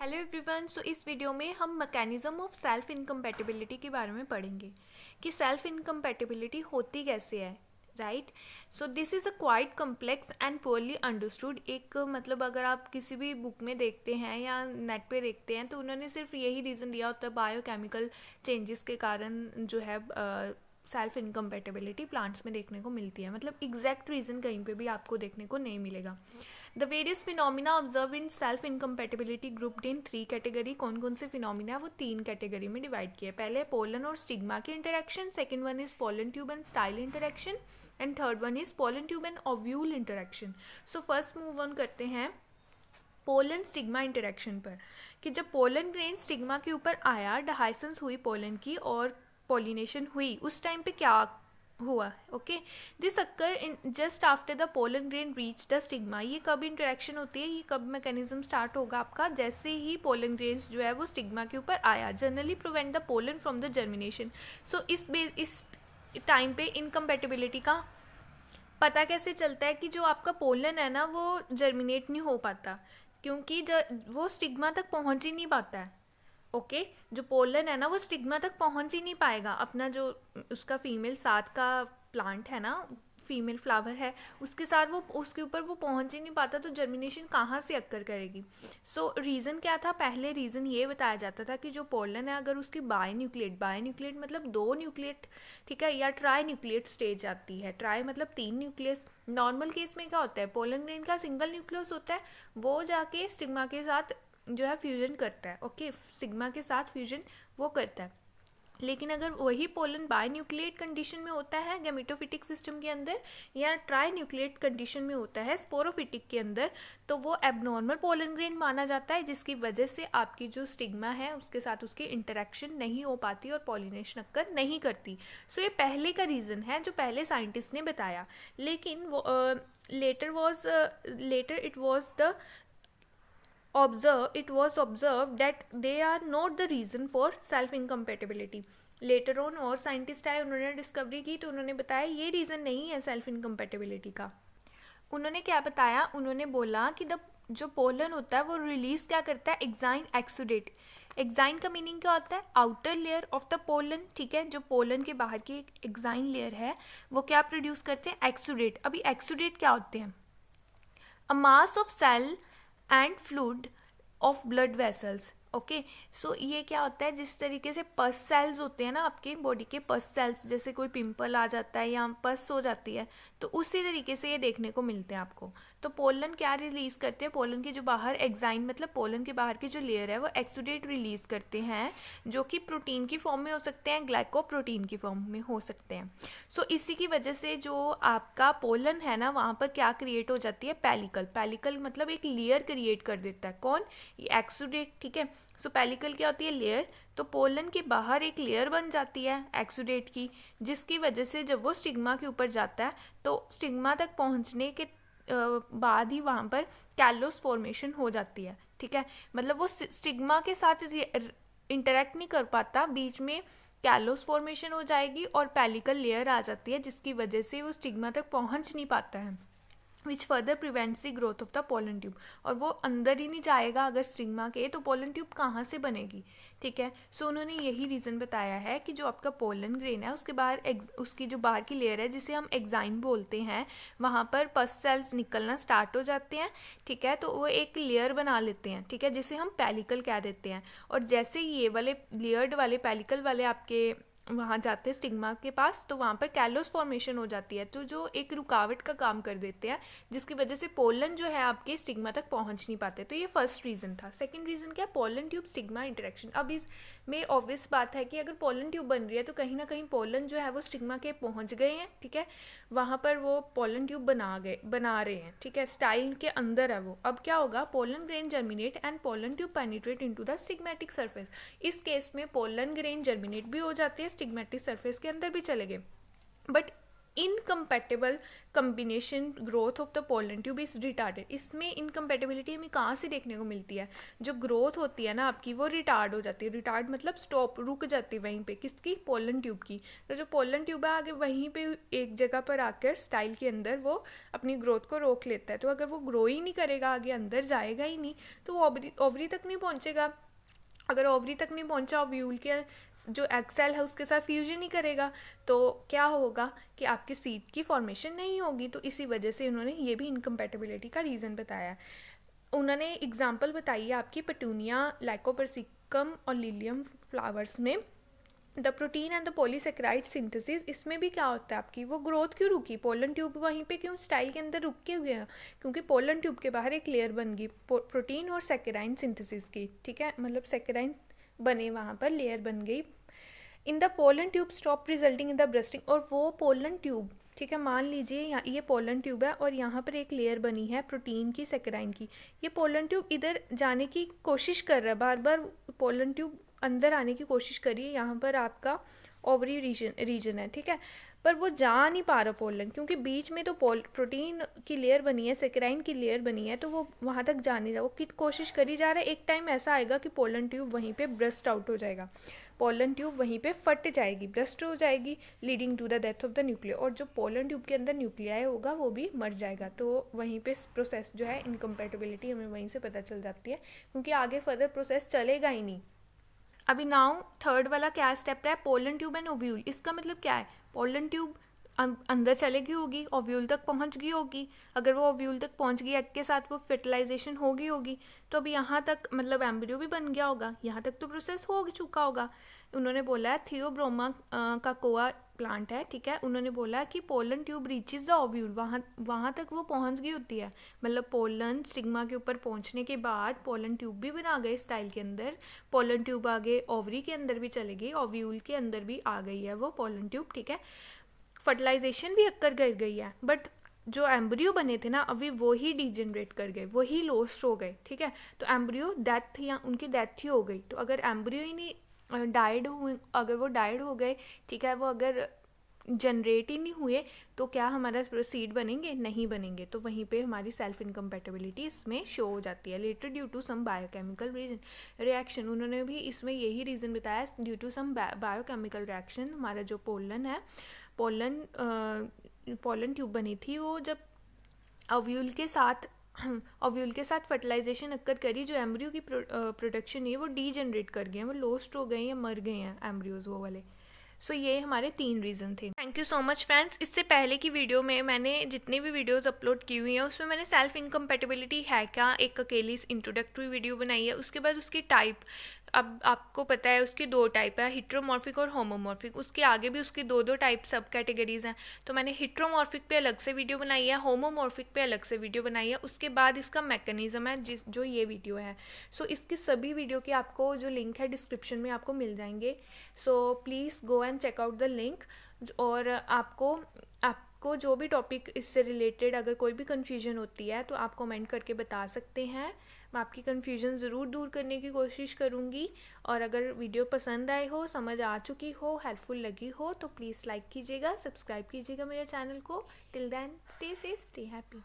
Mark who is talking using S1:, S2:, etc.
S1: Hello everyone. सो इस video में हम मैकेनिज्म ऑफ सेल्फ इनकम्पैटिबिलिटी के बारे में पढ़ेंगे कि सेल्फ इनकम्पैटिबिलिटी होती कैसे है, right. So this is a quite complex and poorly understood. एक मतलब अगर आप किसी भी बुक में देखते हैं या नेट पे देखते हैं तो उन्होंने सिर्फ यही रीज़न दिया होता है, बायोकेमिकल चेंजेस के कारण जो है सेल्फ इनकम्पैटिबिलिटी प्लांट्स में देखने को मिलती है। मतलब एग्जैक्ट रीज़न कहीं पे भी आपको देखने को नहीं मिलेगा। The various phenomena observe in self incompatibility grouped in 3 category. कौन कौन से फिनोमिना है वो 3 कैटेगरी में डिवाइड किए। पहले पोलन और स्टिग्मा की interaction, second one is pollen tube and style interaction and third one is pollen tube and ovule interaction. So first move on करते हैं पोलन स्टिग्मा इंटरेक्शन पर कि जब पोलन ग्रेन स्टिग्मा के ऊपर आया, डाइसेंस हुई पोलन की और पोलिनेशन हुई, उस टाइम पे क्या हुआ। Okay, this occur in just after the pollen grain reach the stigma. ये कब इंटरेक्शन होती है, ये कब मैकेनिज्म स्टार्ट होगा आपका, जैसे ही पोलन ग्रेन्स जो है वो स्टिग्मा के ऊपर आया। Generally prevent the pollen from the germination. So इस टाइम पे इनकम्पैटिबिलिटी का पता कैसे चलता है कि जो आपका पोलन है ना वो जर्मिनेट नहीं हो पाता, क्योंकि वो स्टिग्मा तक पहुंच ही नहीं पाता है। ओके, जो पोलन है ना वो स्टिग्मा तक पहुंच ही नहीं पाएगा। अपना जो उसका फीमेल साथ का प्लांट है ना, फीमेल फ्लावर है, उसके साथ वो उसके ऊपर वो पहुंच ही नहीं पाता, तो जर्मिनेशन कहाँ से अक्कर करेगी। सो रीज़न क्या था, पहले रीज़न ये बताया जाता था कि जो पोलन है अगर उसकी बाय न्यूक्लिएट मतलब 2 न्यूक्लिएट, ठीक है, या ट्राई न्यूक्लिएट स्टेज आती है। ट्राई मतलब 3 न्यूक्लियस। नॉर्मल केस में क्या होता है, पोलन ग्रेन का सिंगल न्यूक्लियस होता है, वो जाके स्टिग्मा के साथ जो है फ्यूजन करता है। ओके, सिग्मा के साथ फ्यूजन वो करता है। लेकिन अगर वही पोलन बाय न्यूक्लिएट कंडीशन में होता है गैमेटोफिटिक सिस्टम के अंदर, या ट्राई न्यूक्लिएट कंडीशन में होता है स्पोरोफिटिक के अंदर, तो वो एबनॉर्मल पोलन ग्रेन माना जाता है, जिसकी वजह से आपकी जो स्टिग्मा है उसके साथ उसकी इंटरेक्शन नहीं हो पाती और पॉलिनेशन अक्कर नहीं करती। सो ये पहले का रीज़न है जो पहले साइंटिस्ट ने बताया। लेकिन वो later it was observed that they are not the reason for self incompatibility. Later on और साइंटिस्ट आए, उन्होंने डिस्कवरी की, तो उन्होंने बताया ये रीज़न नहीं है सेल्फ इनकम्पैटिबिलिटी का। उन्होंने क्या बताया, उन्होंने बोला कि जो पोलन होता है वो रिलीज क्या करता है, एक्साइन एक्सुडेट। एक्साइन का मीनिंग क्या होता है, outer layer of the pollen, ठीक है। जो पोलन के बाहर की एक एक्साइन लेयर है वो क्या प्रोड्यूस करते हैं, एक्सुडेट। अभी एक्सुडेट क्या होते हैं, a mass of cell and fluid of blood vessels. Okay, so ये क्या होता है, जिस तरीके से पस सेल्स होते हैं ना आपके बॉडी के, पस सेल्स, जैसे कोई पिंपल आ जाता है या पस हो जाती है, तो उसी तरीके से ये देखने को मिलते हैं आपको। तो पोलन क्या रिलीज करते हैं, पोलन के जो बाहर एक्साइन मतलब पोलन के बाहर की जो लेयर है वो एक्सुडेट रिलीज करते हैं, जो कि प्रोटीन की फॉर्म में हो सकते हैं, ग्लाइकोप्रोटीन की फॉर्म में हो सकते हैं। सो इसी की वजह से जो आपका पोलन है ना वहाँ पर क्या क्रिएट हो जाती है, पेलिकल। पेलिकल मतलब एक लेयर क्रिएट कर देता है, कौन, ये एक्सुडेट, ठीक है। सो पेलिकल क्या होती है, लेयर। तो पोलन के बाहर एक लेयर बन जाती है एक्सुडेट की, जिसकी वजह से जब वो स्टिग्मा के ऊपर जाता है तो स्टिग्मा तक पहुंचने के बाद ही वहाँ पर कैलोस फॉर्मेशन हो जाती है, ठीक है। मतलब वो स्टिग्मा के साथ इंटरेक्ट नहीं कर पाता, बीच में कैलोस फॉर्मेशन हो जाएगी और पेलिकल लेयर आ जाती है, जिसकी वजह से वो स्टिग्मा तक पहुँच नहीं पाता है, which further prevents the growth of the pollen tube. और वो अंदर ही नहीं जाएगा अगर स्टिग्मा के, तो पोलन ट्यूब कहाँ से बनेगी, ठीक है। सो उन्होंने यही रीज़न बताया है कि जो आपका पोलन ग्रेन है उसके बाहर उसकी जो बाहर की लेयर है जिसे हम एक्साइन बोलते हैं, वहाँ पर पस सेल्स निकलना स्टार्ट हो जाते हैं, ठीक है। तो वो एक लेयर बना लेते हैं, ठीक है, जिसे हम पेलिकल कह देते हैं। और जैसे ये वाले लेयर्ड वाले पेलिकल वाले आपके वहाँ जाते हैं स्टिग्मा के पास, तो वहाँ पर कैलोस फॉर्मेशन हो जाती है, तो जो एक रुकावट का काम कर देते हैं, जिसकी वजह से पोलन जो है आपके स्टिग्मा तक पहुँच नहीं पाते। तो ये फर्स्ट रीज़न था। सेकंड रीज़न क्या, पोलन ट्यूब स्टिग्मा इंटरेक्शन। अब इसमें ऑब्वियस बात है कि अगर पोलन ट्यूब बन रही है तो कहीं ना कहीं पोलन जो है वो स्टिग्मा के पहुँच गए हैं, ठीक है, वहाँ पर वो पोलन ट्यूब बना रहे हैं, ठीक है, स्टाइल के अंदर है वो। अब क्या होगा, pollen grain germinate and pollen tube penetrate into the stigmatic surface. इस केस में पोलन ग्रेन जर्मिनेट भी हो जाते हैं, स्टिग्मेटिक सरफेस के अंदर भी चले गए। But incompatible combination growth of the pollen tube is retarded. इसमें इनकम्पैटिबिलिटी हमें कहाँ से देखने को मिलती है, जो ग्रोथ होती है ना आपकी वो रिटार्ड हो जाती है। रिटार्ड मतलब स्टॉप, रुक जाती है वहीं पे, किसकी, पोलन ट्यूब की। तो जो पोलन ट्यूब है आगे वहीं पे एक जगह पर आकर स्टाइल के अंदर वो अपनी ग्रोथ को रोक लेता है। तो अगर वो ग्रो ही नहीं करेगा, आगे अंदर जाएगा ही नहीं, तो वो ओवरी तक नहीं पहुँचेगा। अगर ओवरी तक नहीं पहुंचा, ओव्यूल के जो एग सेल है उसके साथ फ्यूजन नहीं करेगा, तो क्या होगा कि आपकी सीड की फॉर्मेशन नहीं होगी। तो इसी वजह से उन्होंने ये भी इनकम्पैटिबिलिटी का रीज़न बताया। उन्होंने एग्जांपल बताई है आपकी पेटूनिया, लाइकोपर्सिकम और लिलियम फ्लावर्स में the protein and the polysaccharide synthesis. इसमें भी क्या होता है आपकी, वो ग्रोथ क्यों रुकी, पोलन ट्यूब वहीं पे क्यों स्टाइल के अंदर रुक के हुए हैं, क्योंकि पोलन ट्यूब के बाहर एक लेयर बन गई प्रोटीन और सेकेराइन सिंथेसिस की, ठीक है, मतलब सेकेराइन बने, वहाँ पर लेयर बन गई। In the pollen tube stop resulting in the bursting. और वो पोलन ट्यूब, ठीक है, मान लीजिए यहाँ ये पोलन ट्यूब है और यहाँ पर एक लेयर बनी है प्रोटीन की, सेकेराइन की। ये पोलन ट्यूब इधर जाने की कोशिश कर रहा है, बार बार पोलन ट्यूब अंदर आने की कोशिश करिए। यहाँ पर आपका ओवरी रीजन है, ठीक है, पर वो जा नहीं पा रहा पोलन, क्योंकि बीच में तो प्रोटीन की लेयर बनी है, सेकेराइन की लेयर बनी है, तो वो वहाँ तक जा नहीं रहा, वो कोशिश करी जा रहा है। एक टाइम ऐसा आएगा कि पोलन ट्यूब वहीं पे ब्रस्ट आउट हो जाएगा, पोलन ट्यूब वहीं पे फट जाएगी, ब्रस्ट हो जाएगी, leading to the death of the nuclear. और जो पोलन ट्यूब के अंदर न्यूक्लियाई होगा वो भी मर जाएगा। तो वहीं पे प्रोसेस जो है इनकम्पैटिबिलिटी हमें वहीं से पता चल जाती है, क्योंकि आगे फर्दर प्रोसेस चलेगा ही नहीं। अभी नाउ थर्ड वाला क्या स्टेप है, पोलन ट्यूब एंड ओव्यूल। इसका मतलब क्या है, पोलन ट्यूब अंदर चलेगी होगी, ओव्यूल तक पहुंच गई होगी। अगर वो ओव्यूल तक पहुंच गई, एग के साथ वो फर्टिलाइजेशन होगी, तो अब यहाँ तक मतलब एम्ब्रियो भी बन गया होगा, यहाँ तक तो प्रोसेस हो चुका होगा। उन्होंने बोला है थियोब्रोमा का कोआ प्लांट है, ठीक है, उन्होंने बोला कि pollen tube reaches the ovule, वहाँ तक वो पहुँच गई होती है। मतलब पोलन स्टिग्मा के ऊपर पहुँचने के बाद पोलन ट्यूब भी बना गए स्टाइल के अंदर, पोलन ट्यूब आगे ओवरी के अंदर भी चली गई, ओव्यूल के अंदर भी आ गई है वो पोलन ट्यूब, ठीक है, फर्टिलाइजेशन भी अक्कर कर गई है। बट जो एम्ब्रियो बने थे ना, अभी वो ही डिजेनरेट कर गए, वही लॉस्ट हो गए, ठीक है। तो एम्ब्रियो डेथ या उनकी डेथ ही हो गई। तो अगर एम्ब्रियो ही नहीं डाइड हुए, अगर वो डाइड हो गए, ठीक है, वो अगर जनरेट ही नहीं हुए, तो क्या हमारा सीड बनेंगे, नहीं बनेंगे। तो वहीं पे हमारी सेल्फ इनकम्पैटिबिलिटी इसमें शो हो जाती है। Later due to some biochemical reaction, उन्होंने भी इसमें यही रीज़न बताया, due to some biochemical reaction हमारा जो पोलन है, पोलन ट्यूब बनी थी, वो जब ओव्यूल के साथ फर्टिलाइजेशन अक्कर करी, जो एम्ब्रियो की प्रोडक्शन है वो डीजनरेट कर गए हैं, वो लॉस्ट हो गए या मर गए हैं एम्ब्रियोज वो वाले। सो ये हमारे 3 रीज़न थे। Thank you so much friends. इससे पहले की वीडियो में मैंने जितनी भी वीडियोस अपलोड की हुई हैं उसमें मैंने सेल्फ इनकम्पैटिबिलिटी है क्या एक अकेली इंट्रोडक्टरी वीडियो बनाई है। उसके बाद उसकी टाइप, अब आपको पता है उसकी 2 टाइप है, हिट्रोमॉर्फिक और होमोमॉर्फिक। उसके आगे भी उसकी 2 टाइप सब कैटेगरीज हैं। तो मैंने हिट्रोमॉर्फिक पे अलग से वीडियो बनाई है, होमोमॉर्फिक पे अलग से वीडियो बनाई है। उसके बाद इसका मैकेनिज्म है जो ये वीडियो है। सो इसकी सभी वीडियो के आपको जो लिंक है डिस्क्रिप्शन में आपको मिल जाएंगे। So please go and check out the link. और आपको जो भी टॉपिक इससे रिलेटेड अगर कोई भी कन्फ्यूजन होती है तो आप कमेंट करके बता सकते हैं। मैं आपकी कन्फ्यूजन ज़रूर दूर करने की कोशिश करूँगी। और अगर वीडियो पसंद आई हो, समझ आ चुकी हो, हेल्पफुल लगी हो, तो प्लीज़ लाइक कीजिएगा, सब्सक्राइब कीजिएगा मेरे चैनल को। Till then stay safe, stay happy.